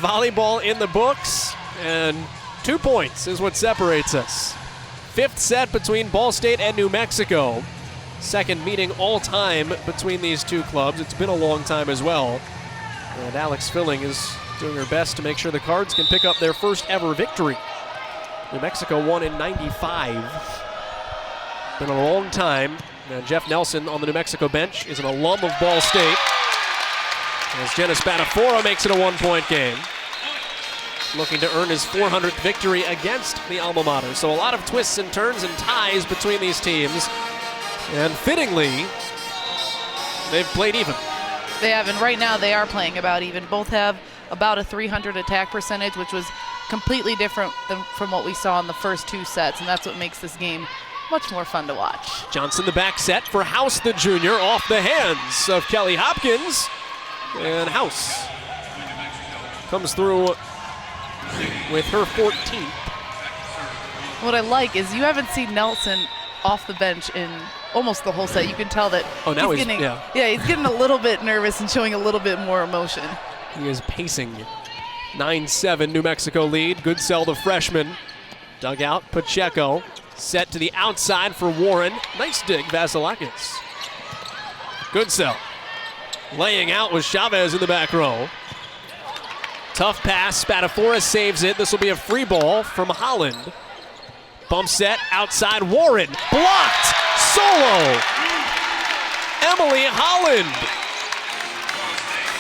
volleyball in the books, and 2 points is what separates us. Fifth set between Ball State and New Mexico. Second meeting all time between these two clubs. It's been a long time as well. And Alex Filling is doing her best to make sure the Cards can pick up their first ever victory. New Mexico won in '95. Been a long time. And Jeff Nelson on the New Mexico bench is an alum of Ball State. As Jenna Spadafora makes it a 1-point game. Looking to earn his 400th victory against the alma mater. So a lot of twists and turns and ties between these teams. And fittingly, they've played even. They have, and right now they are playing about even. Both have about a .300 attack percentage, which was completely different from what we saw in the first 2 sets, and that's what makes this game much more fun to watch. Johnson the back set for House the junior off the hands of Kelly Hopkins. And House comes through with her 14th. What I like is you haven't seen Nelson off the bench in almost the whole set. You can tell that he's getting a little bit nervous and showing a little bit more emotion. He is pacing. 9-7 New Mexico lead. Goodsell the freshman. Dug out Pacheco. Set to the outside for Warren. Nice dig, Vasilakis. Goodsell laying out with Chavez in the back row. Tough pass. Spadafora saves it. This will be a free ball from Holland. Bump set outside. Warren blocked. Solo. Emily Holland.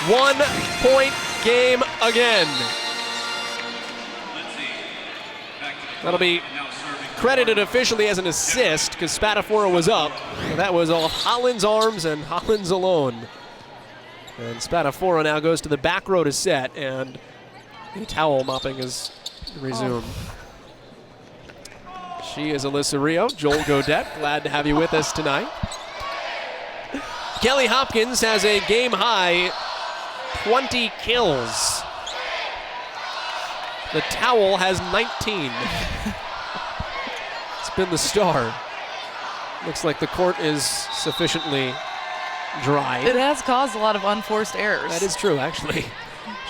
1-point game again. That'll be credited officially as an assist because Spadafora was up. So that was off Holland's arms and Holland's alone. And Spadafora now goes to the back row to set, and the towel mopping is resumed. She is Alyssa Rio. Joel Godet, glad to have you with us tonight. Kelly Hopkins has a game-high 20 kills. The towel has 19. It's been the star. Looks like the court is sufficiently dry. It has caused a lot of unforced errors. That is true, actually.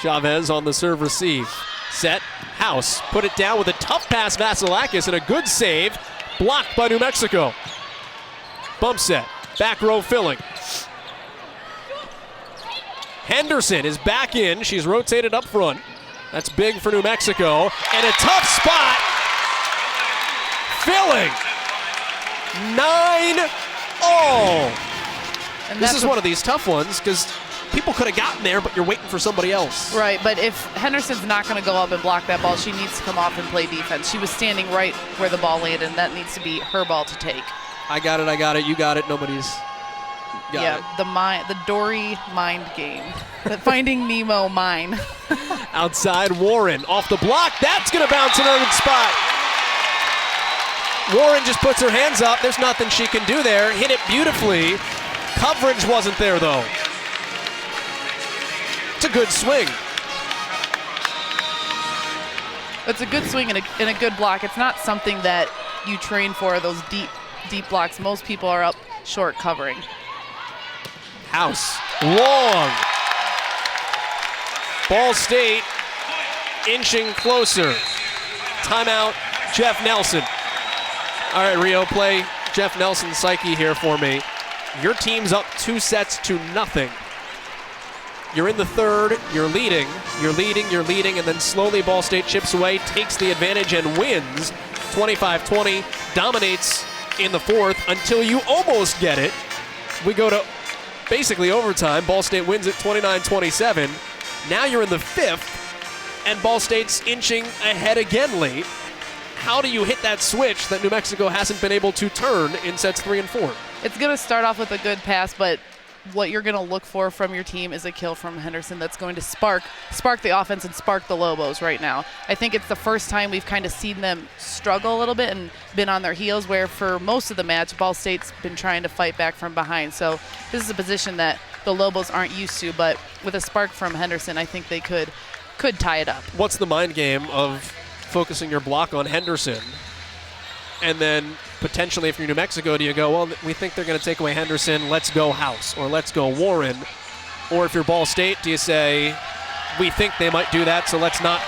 Chavez on the serve receive. Set, House, put it down with a tough pass, Vasilakis, and a good save. Blocked by New Mexico. Bump set, back row Filling. Henderson is back in. She's rotated up front. That's big for New Mexico. And a tough spot. Filling. 9-0. This is one of these tough ones because people could have gotten there, but you're waiting for somebody else. Right, but if Henderson's not going to go up and block that ball, she needs to come off and play defense. She was standing right where the ball landed, and that needs to be her ball to take. I got it, you got it, nobody's got it. The Dory mind game. The Finding Nemo mine. Outside Warren, off the block, that's going to bounce in her good spot. Warren just puts her hands up, there's nothing she can do there. Hit it beautifully. Coverage wasn't there, though. It's a good swing. It's a good swing and a good block. It's not something that you train for, those deep blocks. Most people are up short covering. House, long. Ball State inching closer. Timeout, Jeff Nelson. All right, Rio, play Jeff Nelson's psyche here for me. Your team's up 2-0. You're in the third, you're leading, and then slowly Ball State chips away, takes the advantage and wins 25-20, dominates in the fourth until you almost get it. We go to basically overtime. Ball State wins it 29-27. Now you're in the fifth, and Ball State's inching ahead again late. How do you hit that switch that New Mexico hasn't been able to turn in sets 3 and 4? It's going to start off with a good pass, but what you're going to look for from your team is a kill from Henderson that's going to spark the offense and spark the Lobos right now. I think it's the first time we've kind of seen them struggle a little bit and been on their heels, where for most of the match, Ball State's been trying to fight back from behind. So this is a position that the Lobos aren't used to, but with a spark from Henderson, I think they could tie it up. What's the mind game of focusing your block on Henderson? And then potentially if you're New Mexico, do you go, well, we think they're going to take away Henderson, let's go House, or let's go Warren? Or if you're Ball State, do you say, we think they might do that, so let's not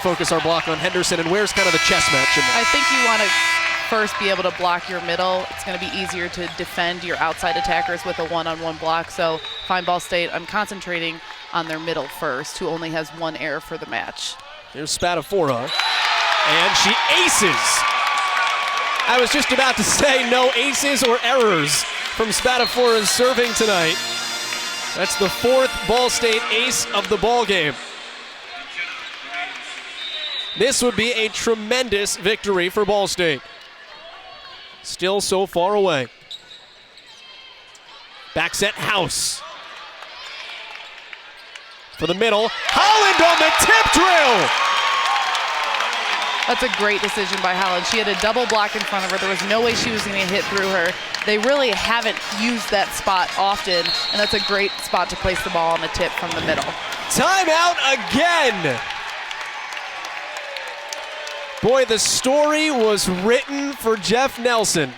focus our block on Henderson. And where's kind of the chess match in I that? think you want to first be able to block your middle. It's going to be easier to defend your outside attackers with a one-on-one block. So fine, Ball State, I'm concentrating on their middle first, who only has one error for the match. Here's Spadafora, and she aces. I was just about to say no aces or errors from Spadafora's serving tonight. That's the 4th Ball State ace of the ball game. This would be a tremendous victory for Ball State. Still so far away. Back set House. For the middle, Holland on the tip drill! That's a great decision by Holland. She had a double block in front of her. There was no way she was going to hit through her. They really haven't used that spot often, and that's a great spot to place the ball on the tip from the middle. Timeout again! Boy, the story was written for Jeff Nelson.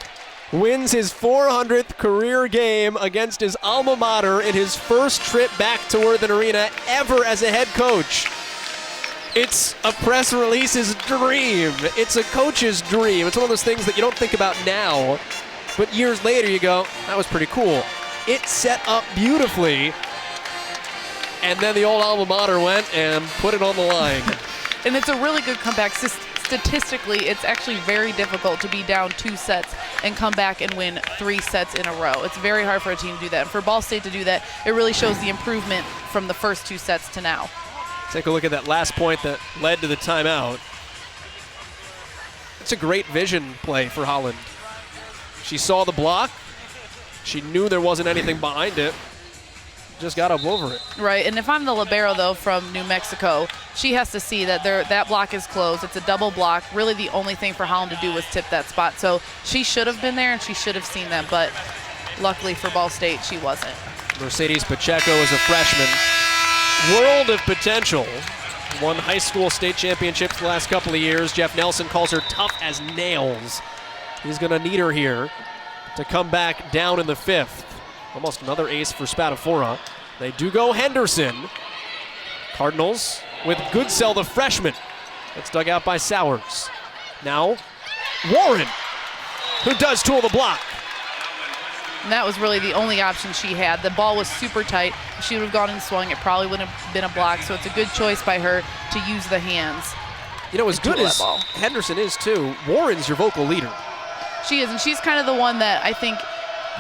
Wins his 400th career game against his alma mater in his first trip back to Worthen Arena ever as a head coach. It's a press release's dream. It's a coach's dream. It's one of those things that you don't think about now, but years later you go, that was pretty cool. It set up beautifully, and then the old alma mater went and put it on the line. And it's a really good comeback. Statistically, it's actually very difficult to be down 2 sets and come back and win 3 sets in a row. It's very hard for a team to do that. And for Ball State to do that, it really shows the improvement from the first 2 sets to now. Take a look at that last point that led to the timeout. It's a great vision play for Holland. She saw the block. She knew there wasn't anything behind it. Just got up over it. Right, and if I'm the libero, though, from New Mexico, she has to see that that block is closed. It's a double block. Really the only thing for Holland to do was tip that spot. So she should have been there, and she should have seen that, but luckily for Ball State, she wasn't. Mercedes Pacheco is a freshman. World of potential. Won high school state championships the last couple of years. Jeff Nelson calls her tough as nails. He's going to need her here to come back down in the 5th. Almost another ace for Spadafora. They do go Henderson. Cardinals with Goodsell, the freshman. That's dug out by Sowers. Now, Warren, who does tool the block. And that was really the only option she had. The ball was super tight. If she would have gone and swung, it probably would have been a block. So it's a good choice by her to use the hands. You know, as good as Henderson is, too, Warren's your vocal leader. She is, and she's kind of the one that I think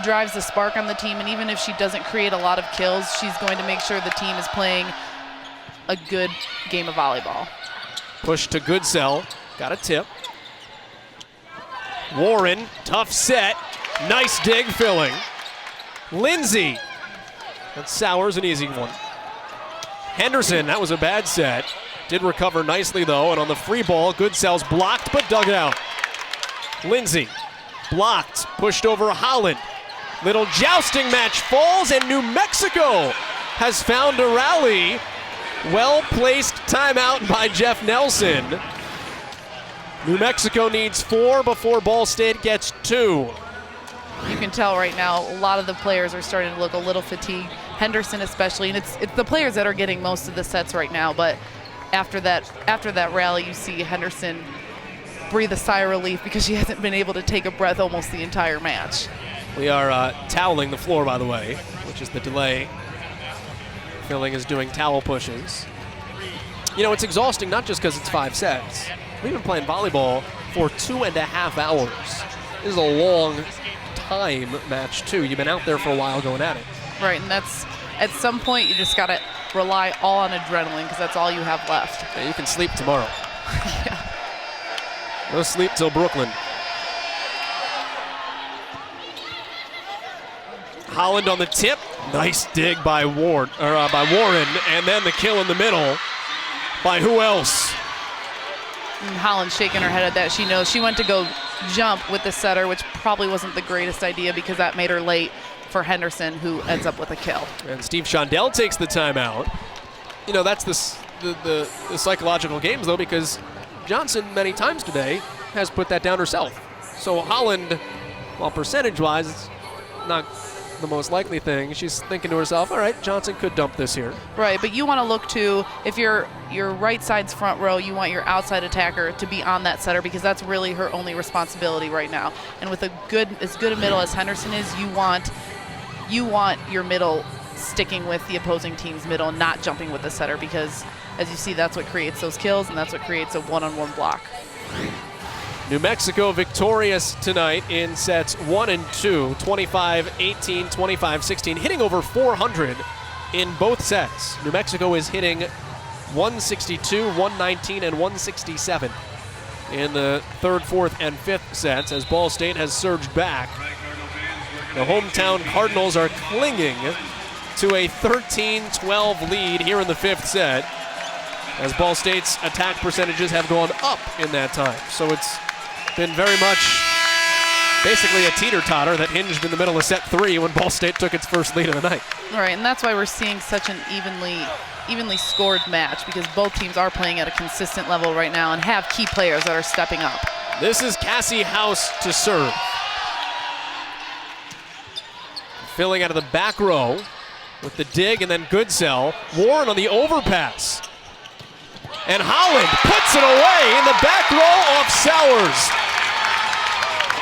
drives the spark on the team, and even if she doesn't create a lot of kills, she's going to make sure the team is playing a good game of volleyball. Push to Goodsell, got a tip. Warren, tough set, nice dig filling. Lindsay, that's Sowers, an easy one. Henderson, that was a bad set. Did recover nicely though, and on the free ball, Goodsell's blocked but dug out. Lindsay, blocked, pushed over Holland. Little jousting match falls, and New Mexico has found a rally. Well-placed timeout by Jeff Nelson. New Mexico needs 4 before Ball State gets 2. You can tell right now a lot of the players are starting to look a little fatigued. Henderson especially, and it's the players that are getting most of the sets right now, but after that rally, you see Henderson breathe a sigh of relief because she hasn't been able to take a breath almost the entire match. We are toweling the floor, by the way, which is the delay. Filling is doing towel pushes. You know, it's exhausting not just because it's 5 sets. We've been playing volleyball for 2.5 hours. This is a long time match, too. You've been out there for a while going at it. Right, and that's, at some point, you just got to rely all on adrenaline because that's all you have left. Yeah, you can sleep tomorrow. Yeah. No sleep till Brooklyn. Holland on the tip. Nice dig by Warren, and then the kill in the middle by who else? And Holland shaking her head at that. She knows she went to go jump with the setter, which probably wasn't the greatest idea because that made her late for Henderson, who ends up with a kill. And Steve Shondell takes the timeout. You know, that's the psychological games, though, because Johnson many times today has put that down herself. So Holland, while percentage-wise, it's not the most likely thing. She's thinking to herself, all right, Johnson could dump this here. Right, but you want to look to, if your right side's front row, you want your outside attacker to be on that setter because that's really her only responsibility right now. And with as good a middle as Henderson is, you want your middle sticking with the opposing team's middle and not jumping with the setter because, as you see, that's what creates those kills and that's what creates a one-on-one block. New Mexico victorious tonight in sets 1 and 2, 25-18, 25-16, hitting over 400 in both sets. New Mexico is hitting 162, 119, and 167 in the third, fourth, and fifth sets as Ball State has surged back. The hometown Cardinals are clinging to a 13-12 lead here in the fifth set as Ball State's attack percentages have gone up in that time. So it's been very much basically a teeter-totter that hinged in the middle of set 3 when Ball State took its first lead of the night. Right, and that's why we're seeing such an evenly scored match because both teams are playing at a consistent level right now and have key players that are stepping up. This is Cassie House to serve. Filling out of the back row with the dig and then Goodsell. Warren on the overpass. And Holland puts it away in the back row off Sowers.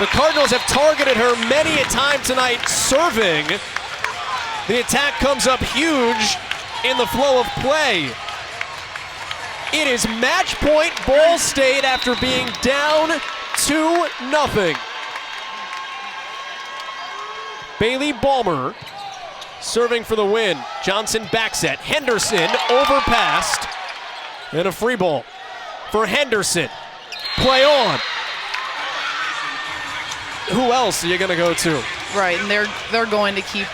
The Cardinals have targeted her many a time tonight serving. The attack comes up huge in the flow of play. It is match point Ball State after being down 2-0. Bailey Balmer serving for the win. Johnson back set. Henderson overpassed. And a free ball for Henderson. Play on. Who else are you going to go to? Right, and they're going to keep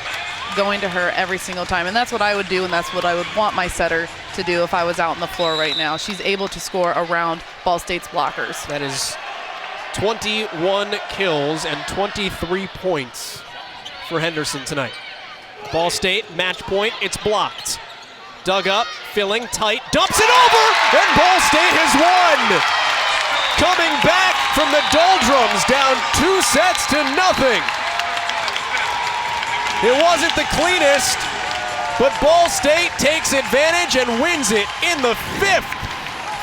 going to her every single time. And that's what I would do, and that's what I would want my setter to do if I was out on the floor right now. She's able to score around Ball State's blockers. That is 21 kills and 23 points for Henderson tonight. Ball State, match point, it's blocked. Dug up, filling tight, dumps it over, and Ball State has won! Coming back from the doldrums, down 2-0. It wasn't the cleanest, but Ball State takes advantage and wins it in the fifth,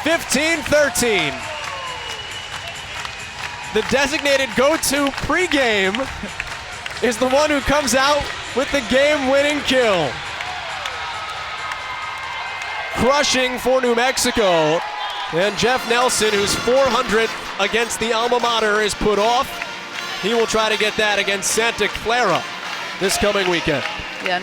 15-13. The designated go-to pregame is the one who comes out with the game-winning kill. Crushing for New Mexico. And Jeff Nelson, who's 400 against the alma mater, is put off. He will try to get that against Santa Clara this coming weekend. Yeah, no.